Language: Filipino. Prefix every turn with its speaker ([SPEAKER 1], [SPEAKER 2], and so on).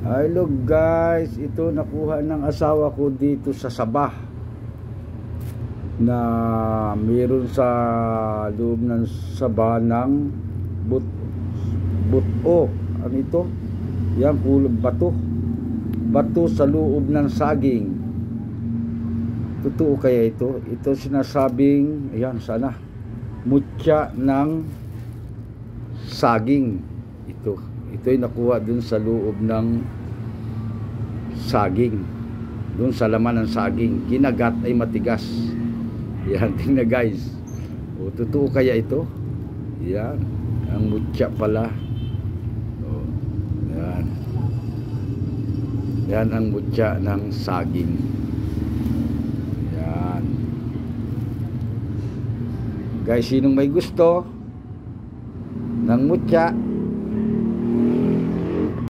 [SPEAKER 1] Hello guys, ito nakuha ng asawa ko dito sa Sabah na meron sa loob ng Sabah ng buto. Ano ito? Yan, bato sa loob ng saging. Totoo kaya ito? Ito sinasabing, ayan, sana mutya ng saging. Ito'y nakuha dun sa loob ng saging, dun sa laman ng saging. Kinagat ay matigas. Yan, tingnan guys. O, totoo kaya ito? Yan, ang mutya pala. O, yan. Yan ang mutya ng saging. Yan. Guys, sinong may gusto ng mutya